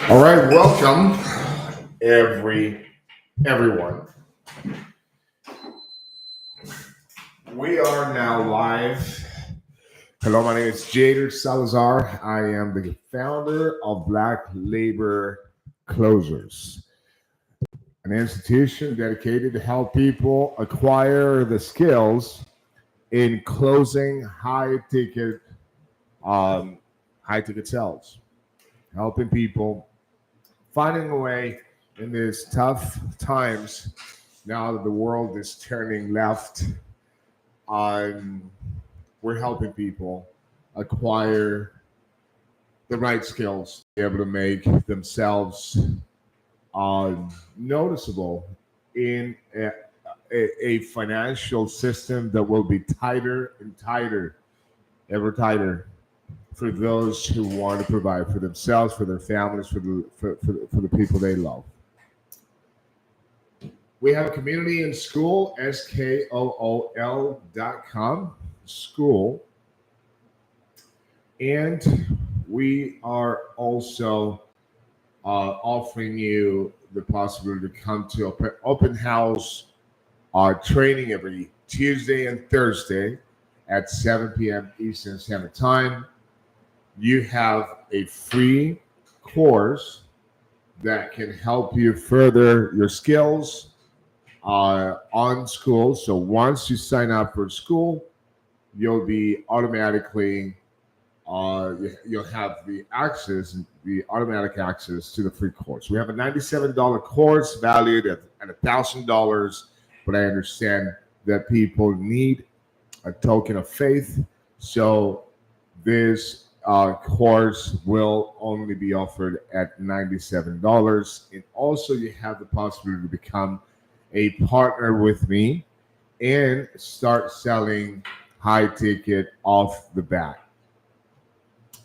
All right, welcome everyone. We are now live. Hello, my name is Jader Salazar. I am the founder of Black Labor Closers, an institution dedicated to help people acquire the skills in closing um, high ticket sales, helping people finding a way in these tough times now that the world is turning left. um, we're helping people acquire the right skills to be able to make themselves noticeable in a financial system that will be tighter and tighter, ever tighter, for those who want to provide for themselves, for their families, for the people they love. We have a community in school, skool.com, school. And we are also offering you the possibility to come to open house training every Tuesday and Thursday at 7 p.m. Eastern Standard Time. You have a free course that can help you further your skills on school. So once you sign up for school, you'll be automatically you'll have the automatic access to the free course. We have a $97 course valued at $1,000, but I understand that people need a token of faith. So this course will only be offered at $97. And also, you have the possibility to become a partner with me and start selling high ticket off the bat,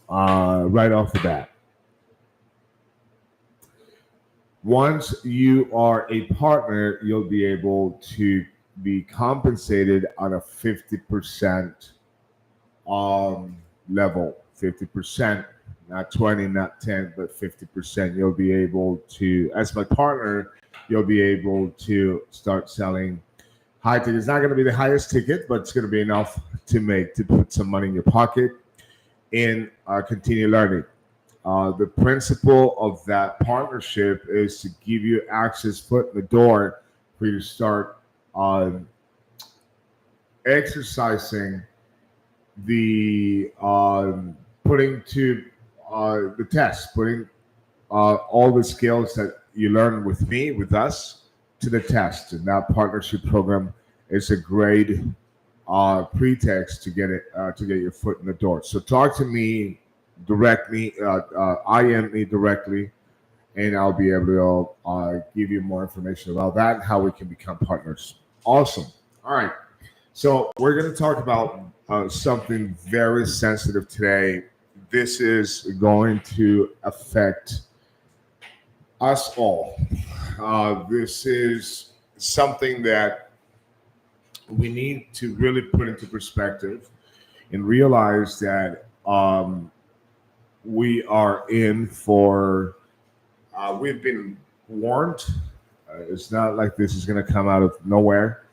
right off the bat. Once you are a partner, you'll be able to be compensated on a 50% level. 50%, not 20, not 10, but 50%. You'll be able to, as my partner, you'll be able to start selling high ticket. It's not going to be the highest ticket, but it's going to be enough to put some money in your pocket and continue learning. The principle of that partnership is to give you access, foot in the door, for you to start exercising the putting to the test, putting all the skills that you learn with me, with us, to the test. And that partnership program is a great pretext to get your foot in the door. So talk to me directly, IM me directly, and I'll be able to give you more information about that and how we can become partners. Awesome. All right. So we're going to talk about something very sensitive today. This is going to affect us all. This is something that we need to really put into perspective and realize that we are in for, we've been warned. It's not like this is going to come out of nowhere.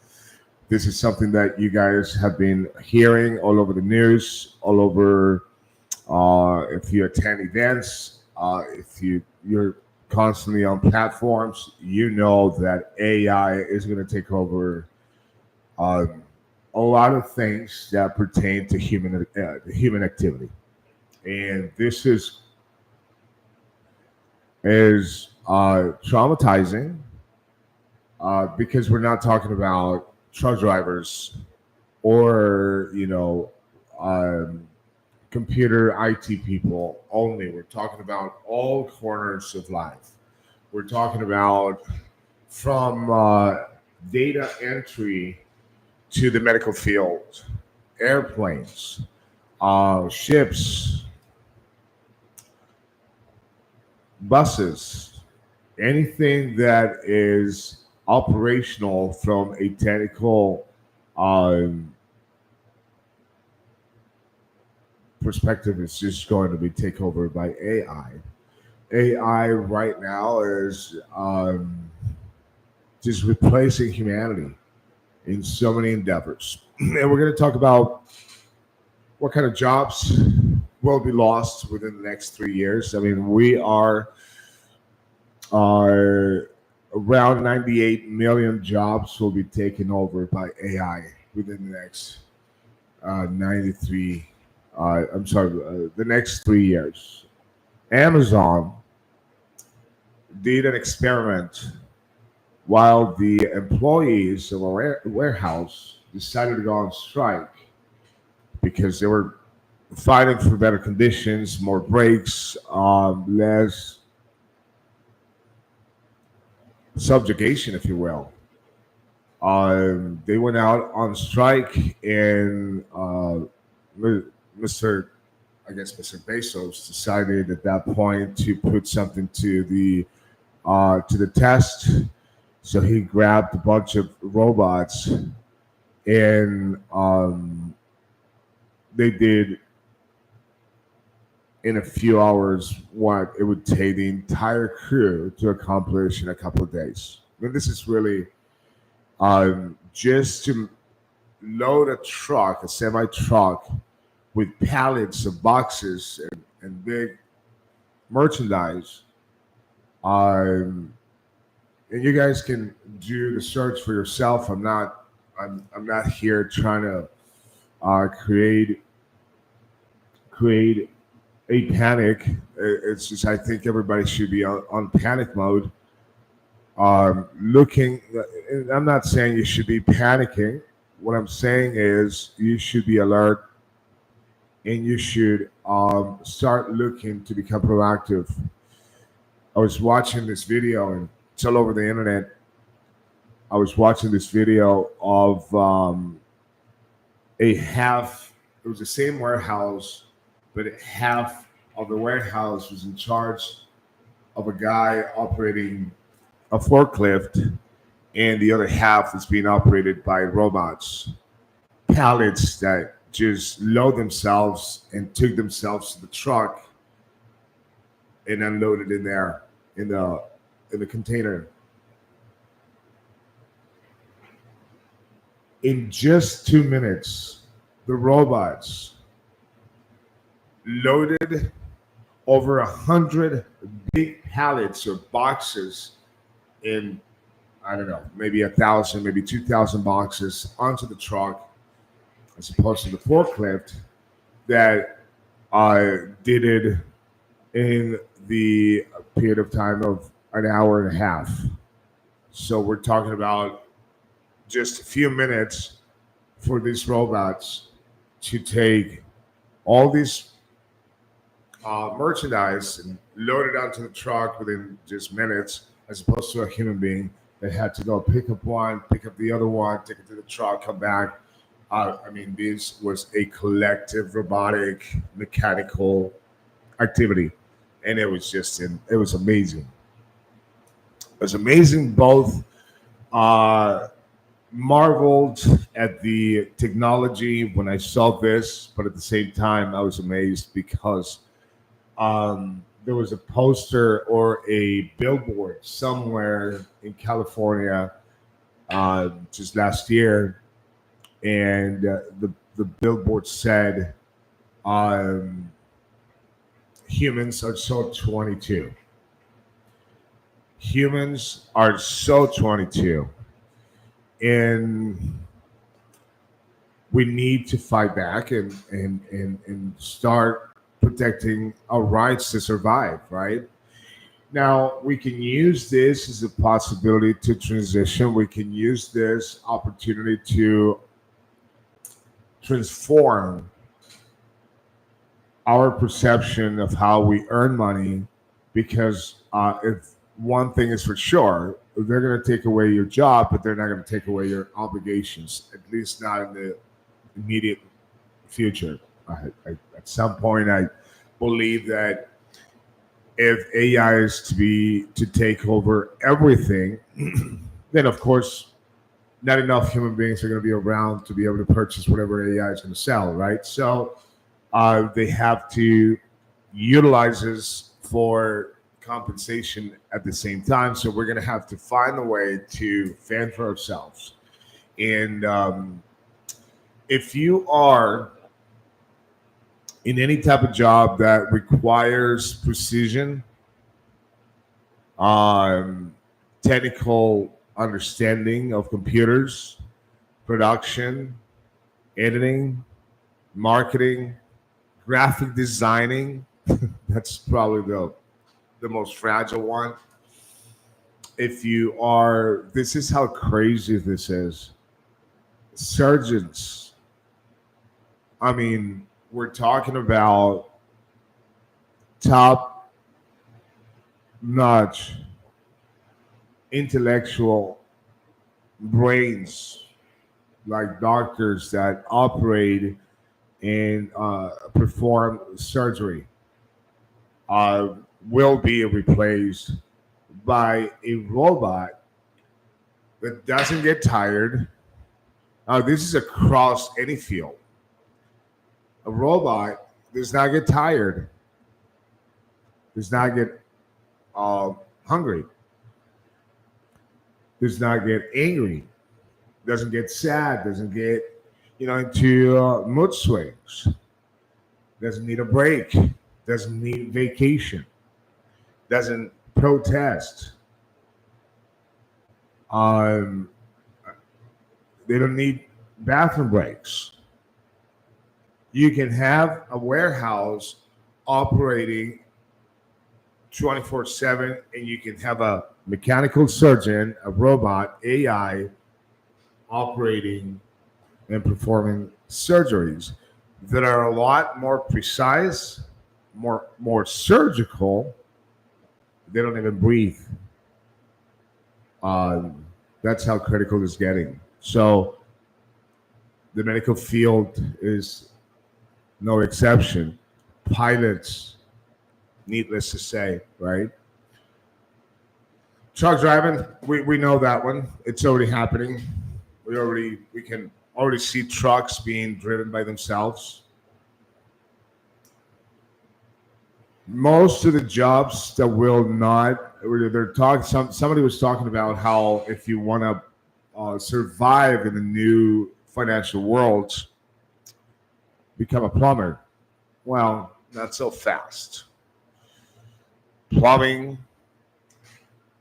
This is something that you guys have been hearing all over the news, all over. If you attend events, if you're constantly on platforms, you know that AI is going to take over um, a lot of things that pertain to human activity, and this is traumatizing because we're not talking about truck drivers or computer IT people only. We're talking about all corners of life. We're talking about from data entry to the medical field, airplanes, ships, buses, anything that is operational from a technical um, perspective is just going to be taken over by AI. AI right now is just replacing humanity in so many endeavors. And we're going to talk about what kind of jobs will be lost within the next 3 years. I mean, we are around 98 million jobs will be taken over by AI within the next 93. I'm sorry, the next 3 years. Amazon did an experiment while the employees of a warehouse decided to go on strike because they were fighting for better conditions, more breaks, less subjugation, if you will. They went out on strike, and Mr. I guess Mr. Bezos decided at that point to put something to the test. So he grabbed a bunch of robots, and they did in a few hours what it would take the entire crew to accomplish in a couple of days. I mean, this is really just to load a truck, a semi truck, with pallets of boxes and big merchandise. Um, and you guys can do the search for yourself. I'm not here trying to create a panic. It's just I think everybody should be on panic mode. Looking, and I'm not saying you should be panicking. What I'm saying is you should be alert and you should start looking to become proactive. I was watching this video and it's all over the internet. I was watching this video of a half. It was the same warehouse, but half of the warehouse was in charge of a guy operating a forklift, and the other half was being operated by robots. Pallets that just load themselves and took themselves to the truck and unloaded in there in the container. In just 2 minutes, the robots loaded over 100 big pallets or boxes in, I don't know, maybe 1,000, maybe 2,000 boxes onto the truck, as opposed to the forklift that did it in the period of time of an hour and a half. So we're talking about just a few minutes for these robots to take all these merchandise and load it onto the truck within just minutes, as opposed to a human being that had to go pick up one, pick up the other one, take it to the truck, come back. I mean, this was a collective robotic mechanical activity, and it was amazing. It was amazing. Both uh, marveled at the technology when I saw this, but at the same time, I was amazed because there was a poster or a billboard somewhere in California just last year, and the billboard said, um, "Humans are so 22. Humans are so 22, and we need to fight back and start protecting our rights to survive." Right now, we can use this as a possibility to transition. We can use this opportunity to transform our perception of how we earn money, because if one thing is for sure, they're going to take away your job, but they're not going to take away your obligations, at least not in the immediate future. At some point, I believe that if AI is to take over everything, then of course not enough human beings are going to be around to be able to purchase whatever AI is going to sell, right? So they have to utilize this for compensation at the same time. So we're going to have to find a way to fend for ourselves. And if you are in any type of job that requires precision, um, technical understanding of computers, production, editing, marketing, graphic designing, that's probably the most fragile one. If you are, this is how crazy this is. Surgeons, I mean, we're talking about top notch intellectual brains, like doctors that operate and perform surgery, uh, will be replaced by a robot that doesn't get tired. This is across any field. A robot does not get tired, does not get hungry, does not get angry, doesn't get sad, doesn't get into mood swings, doesn't need a break, doesn't need vacation, doesn't protest. Um, they don't need bathroom breaks. You can have a warehouse operating 24/7, and you can have a mechanical surgeon, a robot, AI operating and performing surgeries that are a lot more precise, more surgical. They don't even breathe. That's how critical it's getting. So the medical field is no exception. Pilots, needless to say, right? Truck driving, we know that one. It's already happening. We can already see trucks being driven by themselves. Most of the jobs that will not, they're talking. Somebody was talking about how if you want to survive in the new financial world, become a plumber. Well, not so fast. Plumbing,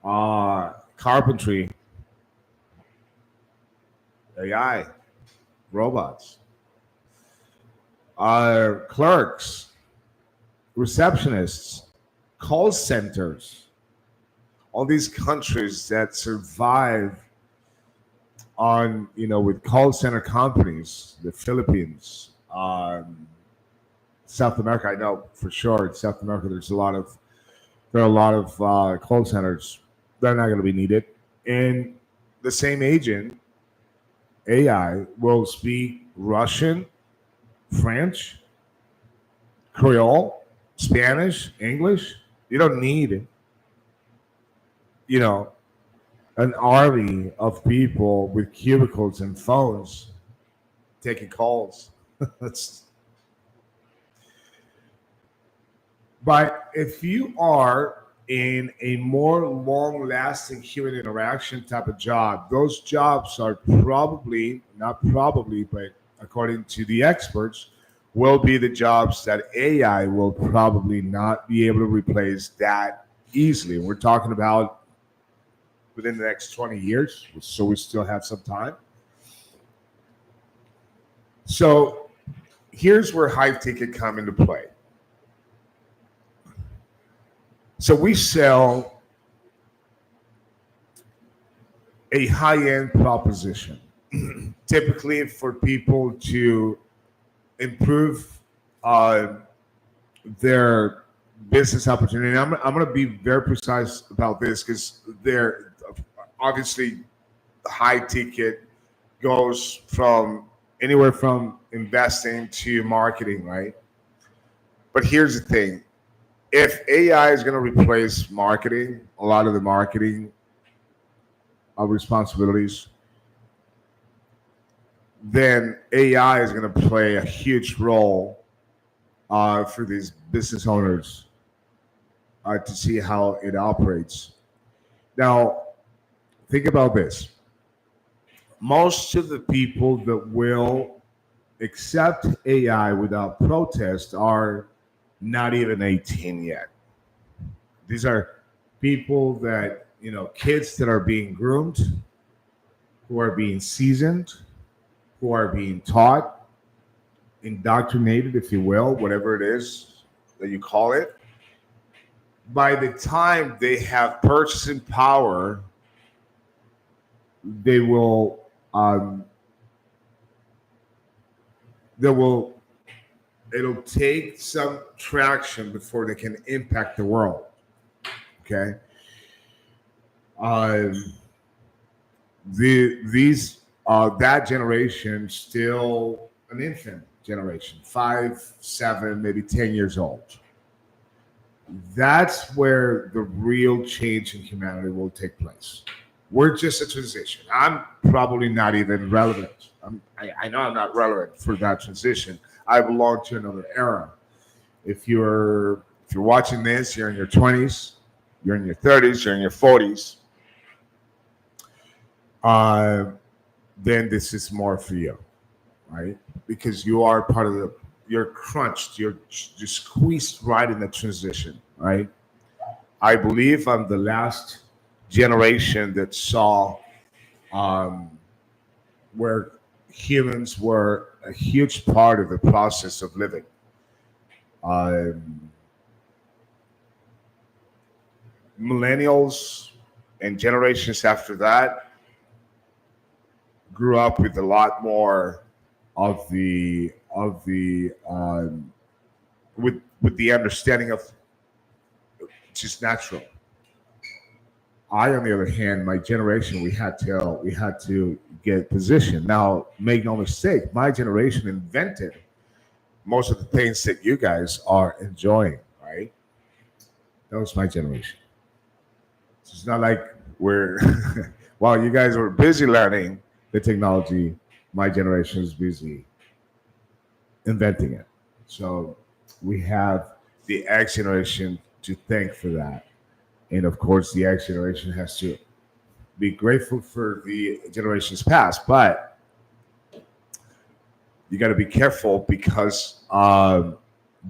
carpentry, AI, robots, clerks, receptionists, call centers. All these countries that survive on, with call center companies, the Philippines, South America. I know for sure in South America there are a lot of call centers. They're not going to be needed, and the same agent AI will speak Russian, French, Creole, Spanish, English. You don't need, an army of people with cubicles and phones taking calls. That's, but if you are in a more long-lasting human interaction type of job, those jobs are probably not probably, but according to the experts, will be the jobs that AI will probably not be able to replace that easily. We're talking about within the next 20 years, so we still have some time. So here's where high ticket come into play. So we sell a high-end proposition, typically for people to improve their business opportunity. And I'm going to be very precise about this because they're obviously high ticket goes from anywhere from investing to marketing, right? But here's the thing. If AI is going to replace marketing, a lot of the marketing responsibilities, then AI is going to play a huge role for these business owners. to see how it operates. Now, think about this. Most of the people that will accept AI without protest are not even 18 yet. These are people that, kids that are being groomed, who are being seasoned, who are being taught, indoctrinated, if you will, whatever it is that you call it. By the time they have purchasing power, they will um, they will it'll take some traction before they can impact the world. Okay. Um, these that generation still an infant generation, 5, 7, maybe 10 years old. That's where the real change in humanity will take place. We're just a transition. I'm probably not even relevant. I know I'm not relevant for that transition. I belong to another era. If you're watching this, you're in your 20s, you're in your 30s, you're in your 40s. Uh, then this is more for you, right? Because you are part of you're crunched, you're squeezed right in the transition, right? I believe I'm the last generation that saw um, where humans were a huge part of the process of living. Um, Millennials and generations after that grew up with a lot more of the with the understanding of just natural. I, on the other hand, my generation, we had to get positioned. Now, make no mistake, my generation invented most of the things that you guys are enjoying. Right? That was my generation. So it's not like we're while you guys were busy learning the technology, my generation is busy inventing it. So we have the X generation to thank for that. And of course, the X generation has to be grateful for the generations past. But you got to be careful because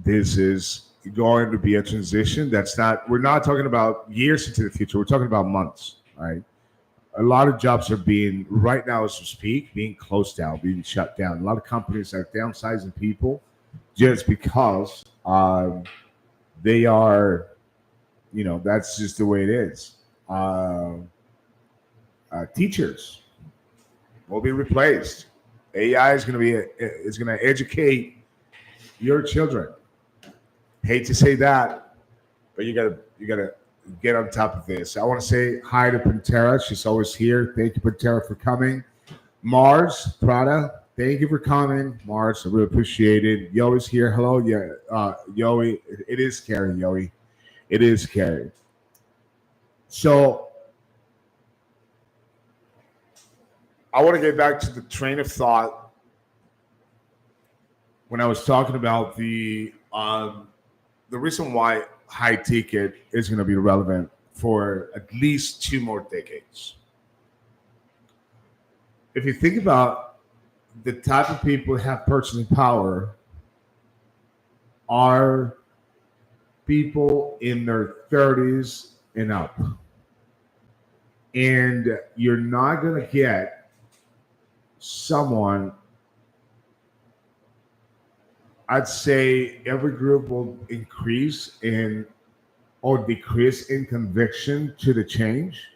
this is going to be a transition that's not, we're not talking about years into the future. We're talking about months, right? A lot of jobs are being, right now as we speak, being closed down, being shut down. A lot of companies are downsizing people just because they are, that's just the way it is. Teachers will be replaced. AI is going to educate your children. Hate to say that, but you gotta get on top of this. I want to say hi to Pantera. She's always here. Thank you, Pantera, for coming. Mars Prada, thank you for coming. Mars, I really appreciate it. Yoey's here. Hello, yeah, Yoey. It is scary, Yoey. It is scary. So I want to get back to the train of thought when I was talking about the reason why high ticket is going to be relevant for at least 2 more decades. If you think about the type of people who have purchasing power are people in their 30s and up. And you're not going to get someone, I'd say every group will increase in or decrease in conviction to the change.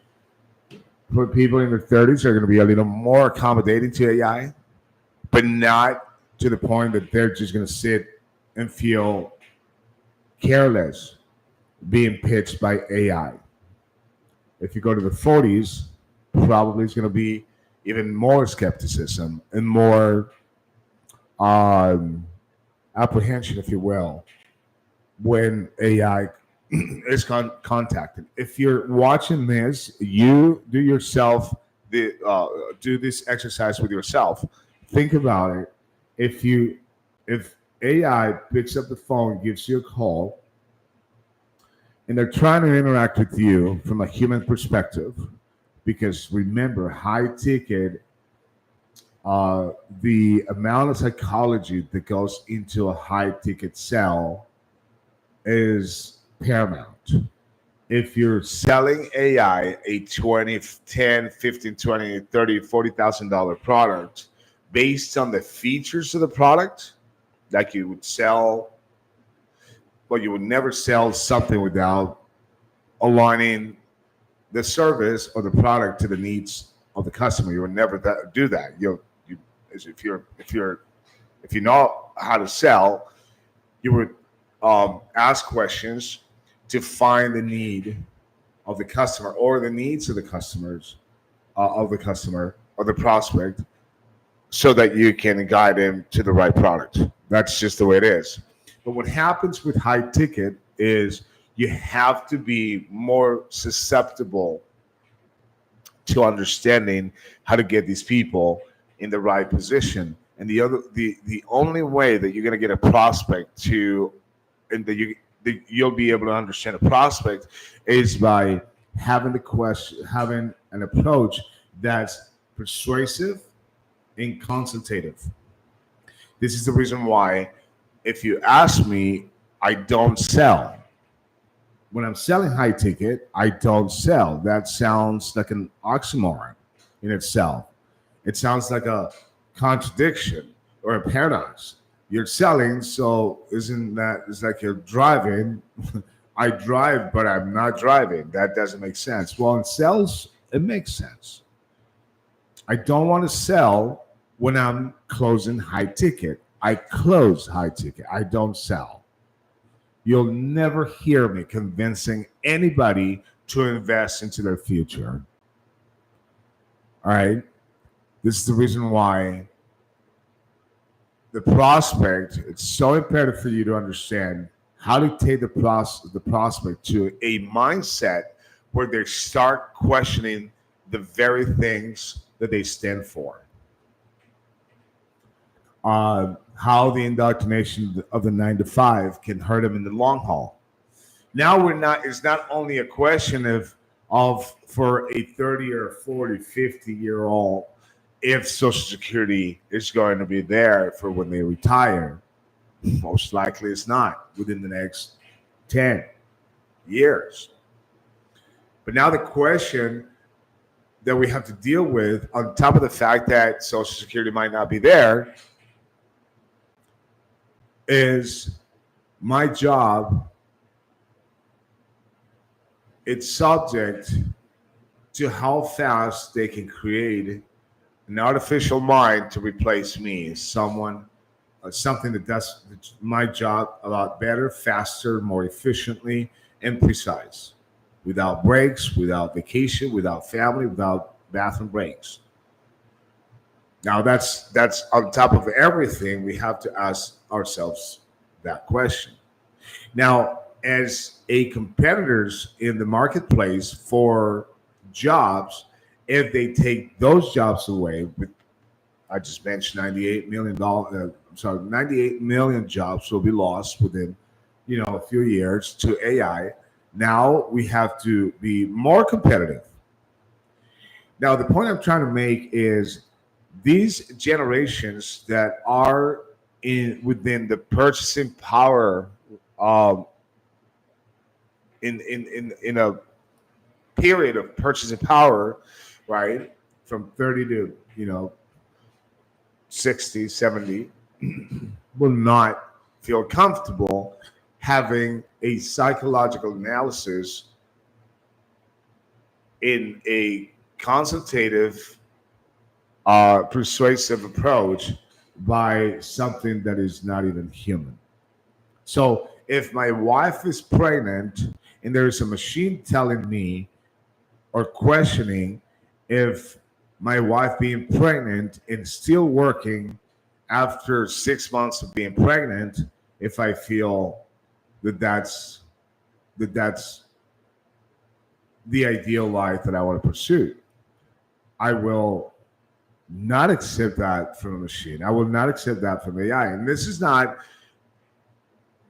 But people in their 30s are going to be a little more accommodating to AI, but not to the point that they're just going to sit and feel careless being pitched by AI. If you go to the 40s, probably it's going to be even more skepticism and more um, apprehension, if you will, when AI is contacted. If you're watching this, you do yourself do this exercise with yourself. Think about it. If AI picks up the phone, gives you a call, and they're trying to interact with you from a human perspective. Because remember, high ticket, uh, the amount of psychology that goes into a high ticket sell is paramount. If you're selling AI a 20, 10, 15, 20, 30, $40,000 product based on the features of the product, like you would sell, well, you would never sell something without aligning the service or the product to the needs of the customer. You would never do that. You, if you know how to sell, you would ask questions to find the need of the customer or the needs of the customers of the customer or the prospect, so that you can guide them to the right product. That's just the way it is. But what happens with high ticket is you have to be more susceptible to understanding how to get these people in the right position. And the only way that you're going to get a prospect to, and that you'll be able to understand a prospect, is by having the question, having an approach that's persuasive and consultative. This is the reason why, if you ask me, I don't sell. When I'm selling high ticket, I don't sell. That sounds like an oxymoron in itself. It sounds like a contradiction or a paradox. You're selling, so isn't that, it's like you're driving. I drive, but I'm not driving. That doesn't make sense. Well, in sales, it makes sense. I don't want to sell when I'm closing high ticket. I close high ticket. I don't sell. You'll never hear me convincing anybody to invest into their future. All right. This is the reason why the prospect, it's so imperative for you to understand how to take the prospect to a mindset where they start questioning the very things that they stand for. How the indoctrination of the 9 to 5 can hurt them in the long haul. Now it's not only a question of for a 30 or 40, 50-year old, if Social Security is going to be there for when they retire. Most likely it's not within the next 10 years. But now the question that we have to deal with, on top of the fact that Social Security might not be there, is my job. It's subject to how fast they can create an artificial mind to replace me, something that does my job a lot better, faster, more efficiently, and precise, without breaks, without vacation, without family, without bathroom breaks. Now that's on top of everything. We have to ask ourselves that question. Now, as a competitors in the marketplace for jobs, if they take those jobs away, I just mentioned $98 million. 98 million jobs will be lost within, a few years to AI. Now we have to be more competitive. Now, the point I'm trying to make is these generations that are within the purchasing power, in a period of purchasing power, right, from 30 to 60, 70, will not feel comfortable having a psychological analysis in a consultative, persuasive approach by something that is not even human. So if my wife is pregnant and there is a machine telling me or questioning if my wife being pregnant and still working after 6 months of being pregnant, if I feel that that's the ideal life that I want to pursue, I will not accept that from a machine. I will not accept that from AI. And this is not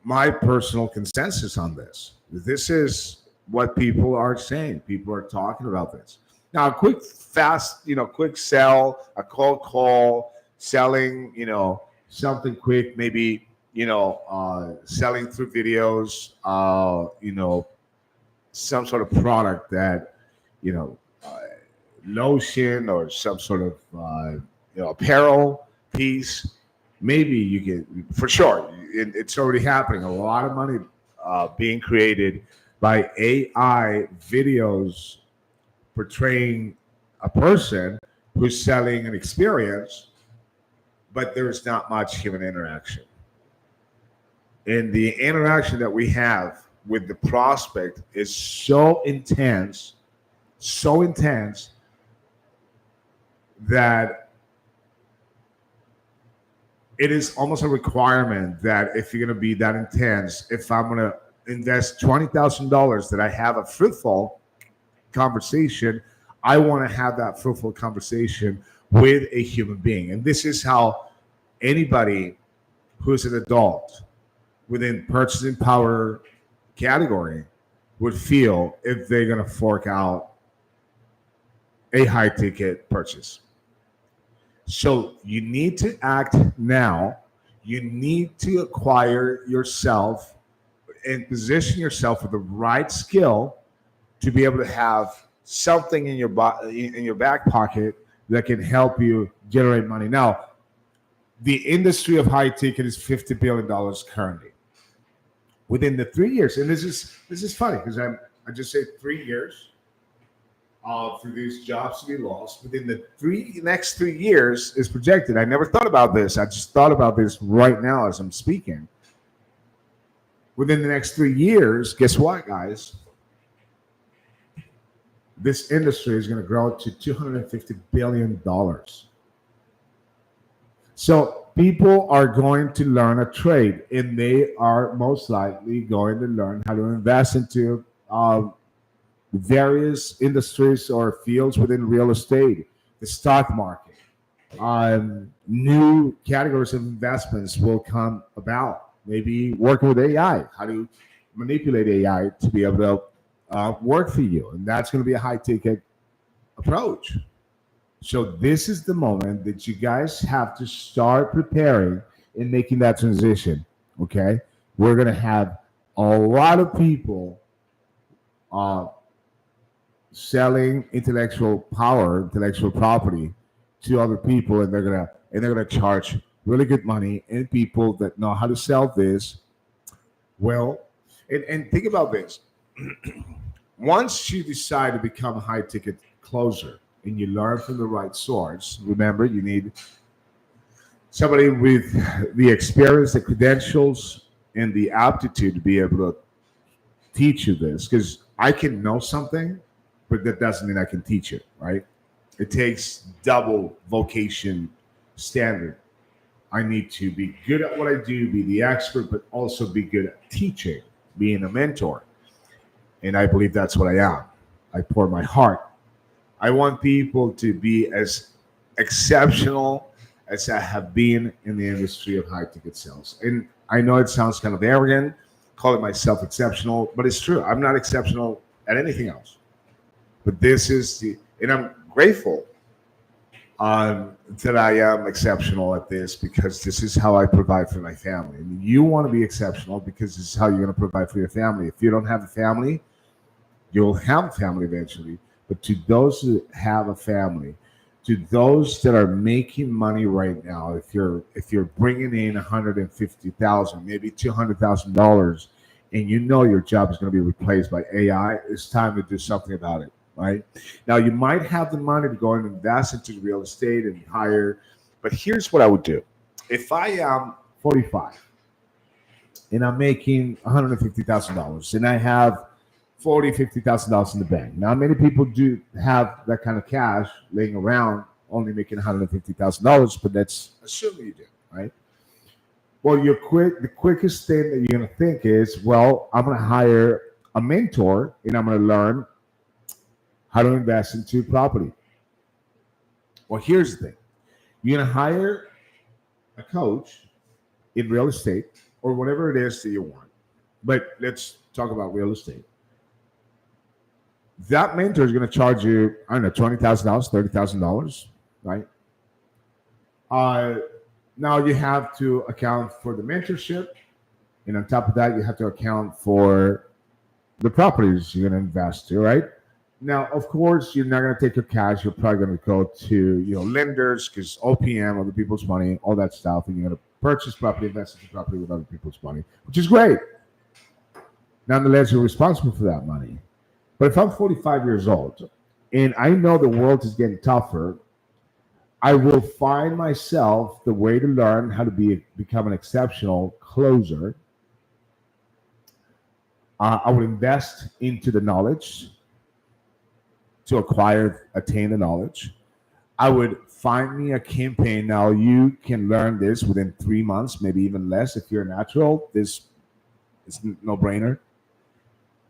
my personal consensus on this. This is what people are saying. People are talking about this. Now, a quick, fast, quick sell, a cold call, selling, something quick, maybe, selling through videos, some sort of product that, you know, uh, lotion or some sort of, apparel piece. Maybe you get, for sure, it's already happening. A lot of money being created by AI videos portraying a person who's selling an experience, but there's not much human interaction. And the interaction that we have with the prospect is so intense that it is almost a requirement that if you're going to be that intense, if I'm going to invest $20,000 that I have a fruitful conversation, I want to have that fruitful conversation with a human being. And this is how anybody who's an adult within purchasing power category would feel if they're going to fork out a high ticket purchase. So you need to act now. You need to acquire yourself and position yourself with the right skill to be able to have something in your back pocket that can help you generate money. Now, the industry of high ticket is $50 billion currently. Within the 3 years, and this is funny because I just say 3 years for these jobs to be lost. Within the next 3 years is projected. I never thought about this. I just thought about this right now as I'm speaking. Within the next 3 years, guess what, guys? This industry is going to grow to $250 billion. So people are going to learn a trade, and they are most likely going to learn how to invest into various industries or fields within real estate, the stock market. New categories of investments will come about. Maybe working with AI, how to manipulate AI to be able to work for you. And that's going to be a high ticket approach. So this is the moment that you guys have to start preparing and making that transition. Okay. We're going to have a lot of people selling intellectual power, intellectual property to other people, and they're gonna charge really good money. And people that know how to sell this, well, and think about this. Once you decide to become a high ticket closer and you learn from the right source, remember you need somebody with the experience, the credentials, and the aptitude to be able to teach you this. Because I can know something, but that doesn't mean I can teach it, right? It takes double vocation standard. I need to be good at what I do, be the expert, but also be good at teaching, being a mentor. And I believe that's what I am. I pour my heart. I want people to be as exceptional as I have been in the industry of high ticket sales. And I know it sounds kind of arrogant, calling myself exceptional, but it's true. I'm not exceptional at anything else. But this is and I'm grateful that I am exceptional at this because this is how I provide for my family. And you want to be exceptional because this is how you're going to provide for your family. If you don't have a family, you'll have a family eventually. But to those who have a family, to those that are making money right now, if you're bringing in 150,000, maybe $200,000, and you know your job is going to be replaced by AI, it's time to do something about it. Right now, you might have the money to go and invest into real estate and hire, but here's what I would do: if I am 45 and I'm making $150,000 and I have $50,000 in the bank. Now, many people do have that kind of cash laying around, only making $150,000, but let's assume you do, right? Well, the quickest thing that you're going to think is, well, I'm going to hire a mentor and I'm going to learn how to invest into property. Well, here's the thing. You're going to hire a coach in real estate or whatever it is that you want. But let's talk about real estate. That mentor is going to charge you, I don't know, $20,000, $30,000, right? Uh, Now you have to account for the mentorship, and on top of that, you have to account for the properties you're going to invest to, right? Now, of course, you're not going to take your cash. You're probably going to go to lenders because OPM, other people's money, all that stuff, and you're going to purchase property, invest into property with other people's money, which is great. Nonetheless, you're responsible for that money. But if I'm 45 years old and I know the world is getting tougher, I will find myself the way to learn how to become an exceptional closer. I would invest into the knowledge to attain the knowledge. I would find me a campaign. Now, you can learn this within 3 months, maybe even less if you're a natural. This is no brainer.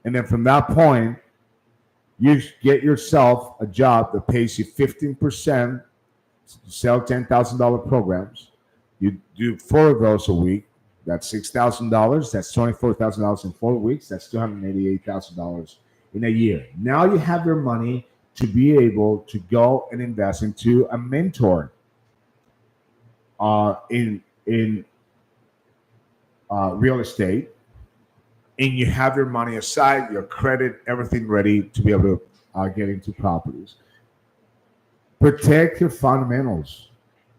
And then from that point, you get yourself a job that pays you 15%, sell $10,000 programs. You do 4 of those a week. That's $6,000. That's $24,000 in 4 weeks. That's $288,000 in a year. Now you have your money to be able to go and invest into a mentor in real estate, and you have your money aside, your credit, everything ready to be able to get into properties. Protect your fundamentals,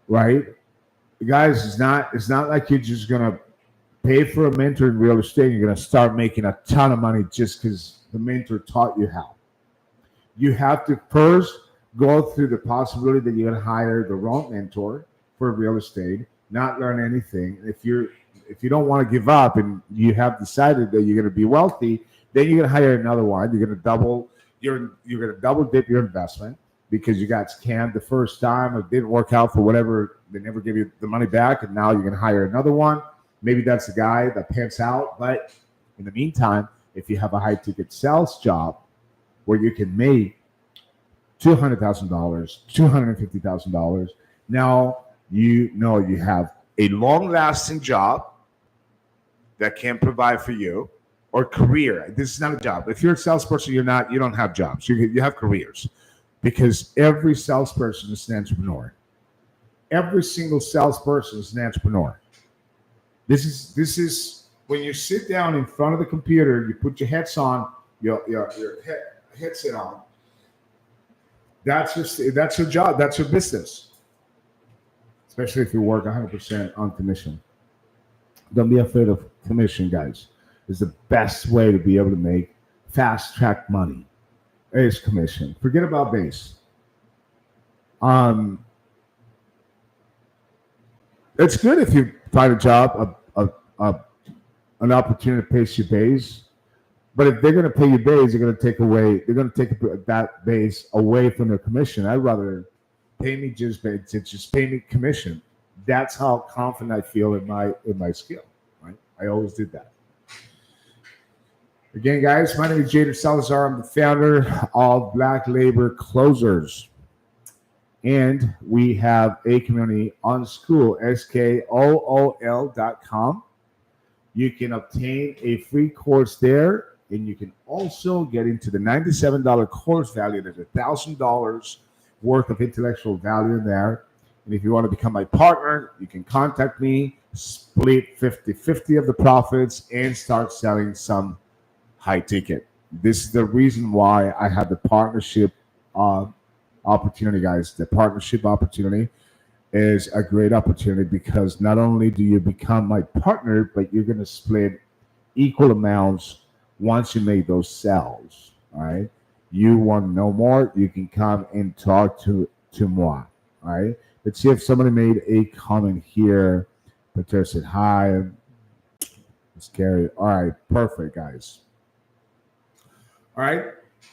right? Guys, it's not like you're just gonna pay for a mentor in real estate and you're gonna start making a ton of money just because the mentor taught you how. You have to first go through the possibility that you're gonna hire the wrong mentor for real estate, not learn anything. If you don't want to give up and you have decided that you're gonna be wealthy, then you're gonna hire another one. You're gonna double dip your investment because you got scammed the first time. It didn't work out for whatever. They never give you the money back, and now you're going to hire another one. Maybe that's the guy that pants out. But in the meantime, if you have a high-ticket sales job where you can make $200,000, $250,000, now you know you have a long-lasting job that can provide for you, or career. This is not a job. If you're a salesperson, you don't have jobs. You have careers. Because every salesperson is an entrepreneur. Every single salesperson is an entrepreneur. This is when you sit down in front of the computer, you put your headset on. That's your job. That's your business. Especially if you work 100% on commission. Don't be afraid of commission, guys. It's the best way to be able to make fast track money. Is commission. Forget about base. It's good if you find a job, an opportunity to pay you base. But if they're going to pay you base, they're going to take that base away from their commission. I'd rather pay me just pay me commission. That's how confident I feel in my skill. Right? I always did that. Again, guys, my name is Jader Salazar. I'm the founder of Black Labor Closers. And we have a community on Skool, SKOOL.com. You can obtain a free course there, and you can also get into the $97 course value. There's $1,000 worth of intellectual value in there. And if you want to become my partner, you can contact me, split 50-50 of the profits, and start selling some high ticket. This is the reason why I have the partnership opportunity, guys. The partnership opportunity is a great opportunity because not only do you become my partner, but you're going to split equal amounts once you make those sales. All right. You want to know more? You can come and talk to moi. All right. Let's see if somebody made a comment here. Patricia said hi. It's Gary. All right. Perfect, guys. All right,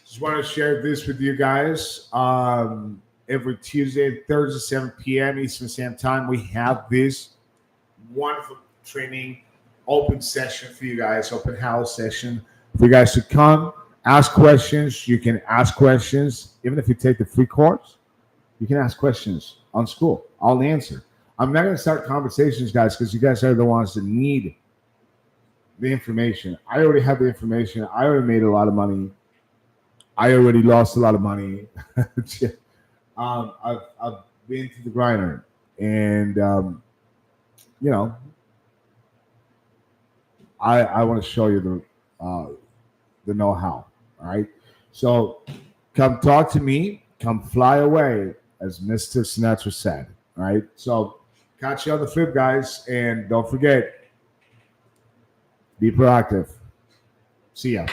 just want to share this with you guys. Every Tuesday and Thursday, 7 p.m. Eastern Standard Time, we have this wonderful training open session for you guys, open house session for you guys to come, ask questions. You can ask questions. Even if you take the free course, you can ask questions on Skool. I'll answer. I'm not going to start conversations, guys, because you guys are the ones that need the information. I already have the information. I already made a lot of money. I already lost a lot of money. I've been to the grinder, and you know, I want to show you the know-how. All right, so come talk to me. Come fly away, as Mr. Sinatra said. All right, so catch you on the flip, guys, and don't forget, be proactive. See ya.